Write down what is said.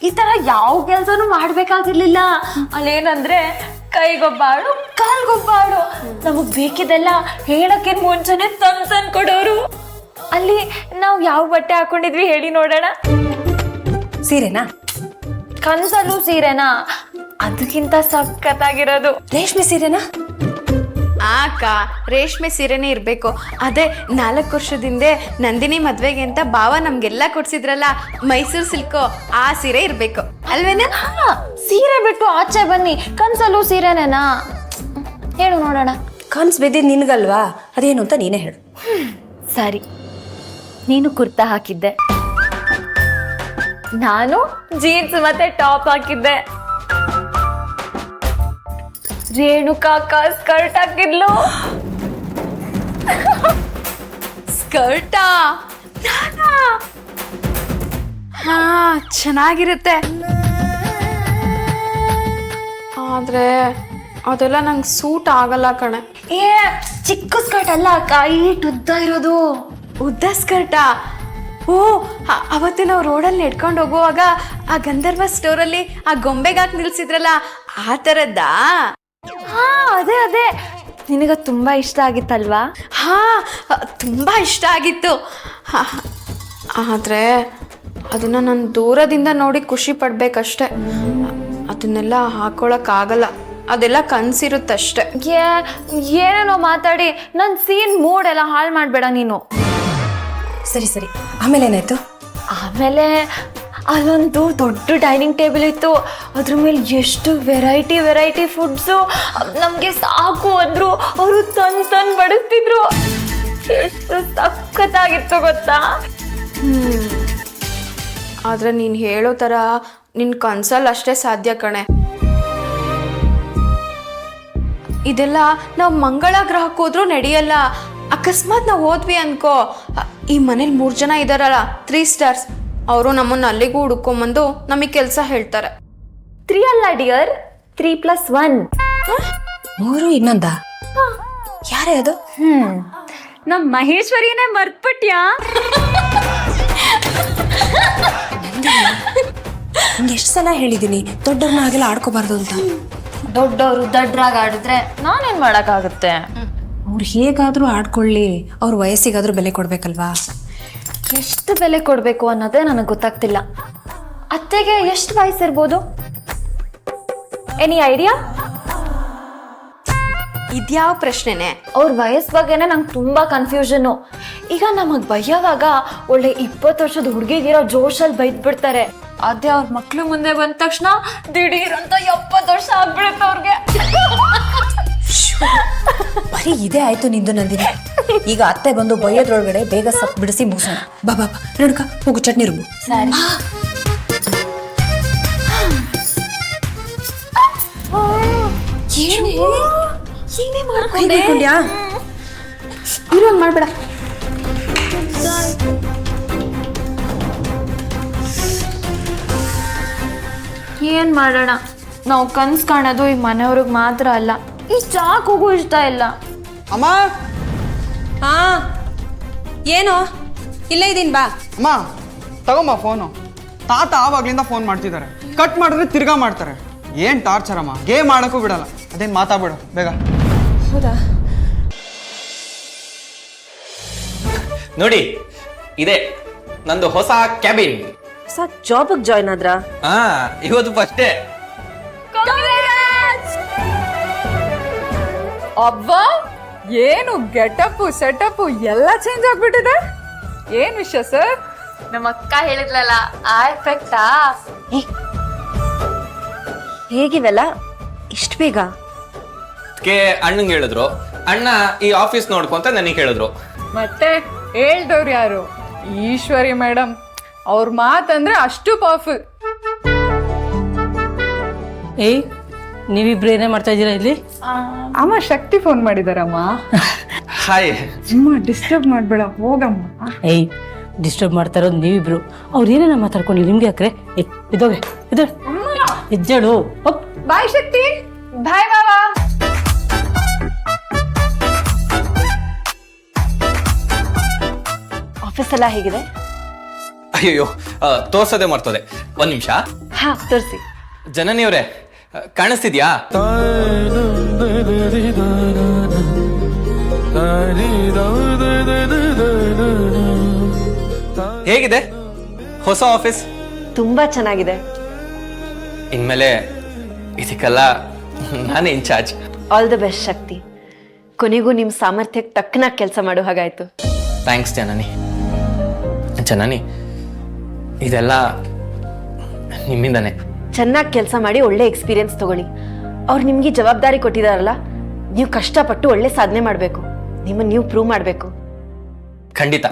ಈ ತರ ಯಾವ ಕೆಲ್ಸನೂ ಮಾಡ್ಬೇಕಾಗಿರ್ಲಿಲ್ಲ. ಅಲ್ಲೇನಂದ್ರೆ ಕೈಗೊಬ್ಬ ಆಡು ಕಾಲ್ಗೊಬ್ಬ ಆಡು, ನಮಗ್ ಬೇಕಿದೆಲ್ಲ ಹೇಳಕ್ಕೆ ಮುಂಚೆನೆ ತಂದ್ ಕೊಡೋರು. ಅಲ್ಲಿ ನಾವು ಯಾವ ಬಟ್ಟೆ ಹಾಕೊಂಡಿದ್ವಿ ಹೇಳಿ ನೋಡೋಣ. ಸೀರೆನಾ? ಕನ್ಸಲ್ಲೂ ಸೀರೆನಾ? ಅದಕ್ಕಿಂತ ಸಖತ್ತಾಗಿರೋದು ರೇಷ್ಮೆ ಸೀರೆನಾ? ಅಕ್ಕ ರೇಷ್ಮೆ ಸೀರೆನೇ ಇರಬೇಕು. ಅದೇ 4 ವರ್ಷದಿಂದ ನಂದಿನಿ ಮದ್ವೆಗೆ ಅಂತ ಭಾವ ನಮ್ಗೆಲ್ಲ ಕೊಡ್ಸಿದ್ರಲ್ಲ ಮೈಸೂರು ಸಿಲ್ಕು, ಆ ಸೀರೆ ಇರಬೇಕು ಅಲ್ವೇನಾ? ಸೀರೆ ಬಿಟ್ಟು ಆಚೆ ಬನ್ನಿ, ಕನ್ಸಲ್ಲೂ ಸೀರೆನೇನಾ? ಹೇಳು ನೋಡೋಣ. ಕನ್ಸ್ ಬಿದ್ದಿದ್ ನಿನ್ಗಲ್ವಾ, ಅದೇನು ಅಂತ ನೀನೇ ಹೇಳು. ಸರಿ, ನೀನು ಕುರ್ತಾ ಹಾಕಿದ್ದೆ, ನಾನು ಜೀನ್ಸ್ ಮತ್ತೆ ಟಾಪ್ ಹಾಕಿದ್ದೆ, ರೇಣುಕಾ ಸ್ಕರ್ಟ್ ಹಾಕಿದ್ಲು. ಸ್ಕರ್ಟಾ? ಹಾ, ಚೆನ್ನಾಗಿರುತ್ತೆ. ಆದ್ರೆ ಅದೆಲ್ಲ ನಂಗೆ ಸೂಟ್ ಆಗಲ್ಲ ಕಣೆ. ಏ ಚಿಕ್ಕ ಸ್ಕರ್ಟ್ ಅಲ್ಲ ಅಕ್ಕ, ಉದ್ದ ಇರೋದು. ಉದ್ದ ಸ್ಕರ್ಟಾ? ಓ, ಅವತ್ತು ನಾವು ರೋಡಲ್ಲಿ ನಡ್ಕೊಂಡು ಹೋಗುವಾಗ ಆ ಗಂಧರ್ವ ಸ್ಟೋರಲ್ಲಿ ಆ ಗೊಂಬೆಗಾಕಿ ನಿಲ್ಸಿದ್ರಲ್ಲ, ಆ ಥರದ್ದಾ? ಹಾ, ಅದೇ ಅದೇ. ನಿನಗ ತುಂಬಾ ಇಷ್ಟ ಆಗಿತ್ತಲ್ವಾ? ಹಾ, ತುಂಬಾ ಇಷ್ಟ ಆಗಿತ್ತು. ಆದ್ರೆ ಅದನ್ನ ನಾನು ದೂರದಿಂದ ನೋಡಿ ಖುಷಿ ಪಡ್ಬೇಕಷ್ಟೆ. ಅದನ್ನೆಲ್ಲ ಹಾಕೊಳಕ್ಕಾಗಲ್ಲ, ಅದೆಲ್ಲ ಕನ್ಸಿರುತ್ತಷ್ಟೆ. ಏನೇನೋ ಮಾತಾಡಿ ನನ್ನ ಸೀನ್ ಮೂಡ್ ಎಲ್ಲ ಹಾಳು ಮಾಡಬೇಡ ನೀನು. ಸರಿ ಸರಿ, ಆಮೇಲೆ ಏನಾಯ್ತು? ಆಮೇಲೆ ಅಲ್ಲೊಂದು ದೊಡ್ಡ ಡೈನಿಂಗ್ ಟೇಬಲ್ ಇತ್ತು, ಅದ್ರ ಮೇಲೆ ಎಷ್ಟು ವೆರೈಟಿ ಫುಡ್ಸು. ನಮಗೆ ಸಾಕು ಅಂದ್ರು, ಅವರು ತಂದು ಬಡಿಸ್ತಿದ್ರು. ಎಷ್ಟು ಸಖತ್ತಾಗಿತ್ತು ಗೊತ್ತಾ? ಆದ್ರೆ ನೀನು ಹೇಳೋ ಥರ ನಿನ್ನ ಕನ್ಸಲ್ಲಿ ಅಷ್ಟೇ ಸಾಧ್ಯ ಕಣೆ. ಇದೆಲ್ಲ ನಾವು ಮಂಗಳ ಗ್ರಹಕ್ಕೆ ಹೋದ್ರೂ ನಡೆಯಲ್ಲ. ಅಕಸ್ಮಾತ್ ನಾವು ಹೋದ್ವಿ ಅನ್ಕೋ, ಈ ಮನೇಲಿ 3 ಜನ ಇದ್ದಾರಲ್ಲ 3 ಸ್ಟಾರ್ಸ್, ಅವರು ನಮ್ಮನ್ನು ಅಲ್ಲಿಗೂ ಹುಡ್ಕೊಂಬಂದು ನಮಗೆ ಕೆಲಸ ಹೇಳ್ತಾರೆ. 3 ಅಲ್ಲ ಡಿಯರ್, 3+1. 3 ಇನ್ನೊಂದ? ಯಾರೇ ಅದು? ನಮ್ಮ ಮಹೇಶ್ವರಿನೇ ಮರ್ತ್ಬಿಟ್ಯಾ? ನಿಂಗೆ ಎಷ್ಟು ಸಲ ಹೇಳಿದ್ದೀನಿ ದೊಡ್ಡವ್ರನ್ನ ಹಾಗೆಲ್ಲ ಆಡ್ಕೋಬಾರ್ದು ಅಂತ. ದೊಡ್ಡವರು ದಡ್ರಾಗ ಆಡಿದ್ರೆ ನಾನೇನ್ ಮಾಡಕ್ಕಾಗುತ್ತೆ? ಅವ್ರು ಹೇಗಾದ್ರೂ ಆಡ್ಕೊಳ್ಳಿ, ಅವ್ರ ವಯಸ್ಸಿಗಾದ್ರೂ ಬೆಲೆ ಕೊಡ್ಬೇಕಲ್ವಾ? ಎಷ್ಟು ಬೆಲೆ ಕೊಡ್ಬೇಕು ಅನ್ನೋದೇ ನನಗೆ ಗೊತ್ತಾಗ್ತಿಲ್ಲ. ಅತ್ತೆಗೆ ಎಷ್ಟು ವಯಸ್ಸಿರ್ಬೋದು? Any idea? ಇದ್ಯಾವ ಪ್ರಶ್ನೆನೆ? ಅವ್ರ ವಯಸ್ಸು ಬಗ್ಗೆನೆ ನಂಗೆ ತುಂಬಾ ಕನ್ಫ್ಯೂಷನ್ನು. ಈಗ ನಮಗ್ ಬೈಯೋವಾಗ ಒಳ್ಳೆ 20 ವರ್ಷದ ಹುಡುಗಿಗಿರೋ ಜೋಶಲ್ಲಿ ಬೈದ್ಬಿಡ್ತಾರೆ. ಅದೇ ಅವ್ರ ಮಕ್ಳು ಮುಂದೆ ಬಂದ ತಕ್ಷಣ ದಿಢೀರ್ ಅಂತ 70 ವರ್ಷ ಆಗ್ಬಿಡುತ್ತೆ ಅವ್ರಿಗೆ. ಬರೀ ಇದೇ ಆಯ್ತು ನಿಂದು ನಂದಿನಿ. ಈಗ ಅತ್ತೆ ಬಂದು ಬೈಯೋದ್ರೊಳಗಡೆ ಬೇಗ ಸಪ್ ಬಿಡಿಸಿ ಮುಗಿಸೋಣ. ಬಾ ಬಾ ರೇಣುಕ, ಹೋಗು ಚಟ್ನಿ ರುಬ್ಬು. ಸರಿ. ಏನೇ ಮಾಡ್ಕೊಂಡ್ಯಾ? ಇರೋಂಗ್ ಮಾಡ್ಬೇಡ. ಏನ್ ಮಾಡೋಣ, ನಾವು ಕನ್ಸ್ ಕಾಣೋದು ಈ ಮನೆಯವ್ರಿಗೆ ಮಾತ್ರ ಅಲ್ಲ, ಈ ಚಾಕೋಗೂ ಇಷ್ಟ ಇಲ್ಲ. ಅಮ್ಮ, ಹಾ ಏನು? ಇಲ್ಲೇ ಇದೀನಿ, ಬಾ. ಅಮ್ಮ ತಗೊಂಬ ಫೋನು. ತಾತ ಆವಾಗ್ಲಿಂದ ಫೋನ್ ಮಾಡ್ತಿದ್ದಾರೆ, ಕಟ್ ಮಾಡಿದ್ರೆ ತಿರ್ಗಾ ಮಾಡ್ತಾರೆ. ಏನ್ ಟಾರ್ಚರ್ ಅಮ್ಮ, ಗೇಮ್ ಆಡಕ್ಕೂ ಬಿಡಲ್ಲ. ಅದೇನು ಮಾತಾಡ್ಬಿಡು ಬೇಗ. ಹೌದಾ? ನೋಡಿ, ಇದೆ ನಂದು ಹೊಸ ಕ್ಯಾಬಿನ್. ಹೊಸ ಜಾಬ್ಗೆ ಜಾಯ್ನ್ ಆದ್ರ? ಹಾ, ಇವತ್ತು ಫಸ್ಟೇ. ಅಬ್ಬಾ, ಏನು ಗೆಟಪ್ ಸೆಟಪ್ ಎಲ್ಲ ಚೇಂಜ್ ಆಗ್ಬಿಟ್ಟಿದೆ. ಏನ್ ವಿಷಯ ಸರ್? ನಮ್ಮ ಅಕ್ಕ ಹೇಳಿದ್ಲಲ್ಲ, ಆ ಎಫೆಕ್ಟಾ? ಹೇಗಿವೆಲ್ಲ ಇಷ್ಟು ಬೇಗ? ಅಣ್ಣಂಗೆ ಹೇಳಿದ್ರು, ಅಣ್ಣ ಈ ಆಫೀಸ್ ನೋಡ್ಕೊಂತ ನನಗೆ ಹೇಳಿದ್ರು. ಮತ್ತೆ ಹೇಳ್ದವ್ರು ಯಾರು? ಈಶ್ವರಿ ಮೇಡಮ್. ಅವ್ರ ಮಾತಂದ್ರೆ ಅಷ್ಟು ಪವರ್ಫುಲ್. ಏಯ್, ನೀವಿಬ್ರು ಏನೇ ಮಾಡ್ತಾ ಇದ್ದೀರಾ ಇಲ್ಲಿ? ಅಮ್ಮ ಶಕ್ತಿ ಫೋನ್ ಮಾಡಿದಾರಮ್ಮ. ಹಾಯ್. ಅಮ್ಮ ಡಿಸ್ಟರ್ಬ್ ಮಾಡ್ಬೇಡ, ಹೋಗಮ್ಮ. ಏಯ್, ಡಿಸ್ಟರ್ಬ್ ಮಾಡ್ತಾ ಇರೋದು ನೀವಿಬ್ರು. ಅವ್ರು ಏನೇನ ಮಾತಾಡ್ಕೊಂಡು ನಿಮ್ಗೆ ಯಾಕ್ರೆ? ಇದೋಗೆ ಇದು ಹೆಜ್ಜೆಡು. ಬಾಯ್ ಶಕ್ತಿ. ಬಾಯ್ ಬಾಬಾ. ಆಫೀಸ್ ಎಲ್ಲ ಹೇಗಿದೆ? ಅಯ್ಯೋ, ತೋರ್ಸೋದೇ ಮಾಡ್ತದೆ. ಒಂದ್ ನಿಮಿಷ. ಹಾ ತೋರಿಸಿ. ಜನನಿ ಅವರೇ, ಕಾಣಿಸ್ತಿದ್ಯಾ? ಹೇಗಿದೆ ಹೊಸ ಆಫೀಸ್? ತುಂಬಾ ಚೆನ್ನಾಗಿದೆ. ಇನ್ಮೇಲೆ ಇದಕ್ಕೆಲ್ಲ ನಾನೇ ಇನ್ಚಾರ್ಜ್. ಆಲ್ ದ ಬೆಸ್ಟ್ ಶಕ್ತಿ. ಕೊನೆಗೂ ನಿಮ್ಮ ಸಾಮರ್ಥ್ಯಕ್ಕೆ ತಕ್ಕನಾಗಿ ಕೆಲಸ ಮಾಡೋ ಹಾಗಾಯ್ತು. ಥ್ಯಾಂಕ್ಸ್ ಜನನಿ. ಜನನಿ, ಇದೆಲ್ಲ ನಿಮ್ಮಿಂದಾನೆ. ಚೆನ್ನಾಗಿ ಕೆಲಸ ಮಾಡಿ ಒಳ್ಳೆ ಎಕ್ಸ್ಪೀರಿಯನ್ಸ್ ತಗೊಳ್ಳಿ. ಅವ್ರು ನಿಮ್ಗೆ ಜವಾಬ್ದಾರಿ ಕೊಟ್ಟಿದಾರಲ್ಲ, ನೀವು ಕಷ್ಟಪಟ್ಟು ಒಳ್ಳೆ ಸಾಧನೆ ಮಾಡಬೇಕು. ನಿಮ್ಮನ್ನು ನೀವು ಪ್ರೂವ್ ಮಾಡಬೇಕು. ಖಂಡಿತ.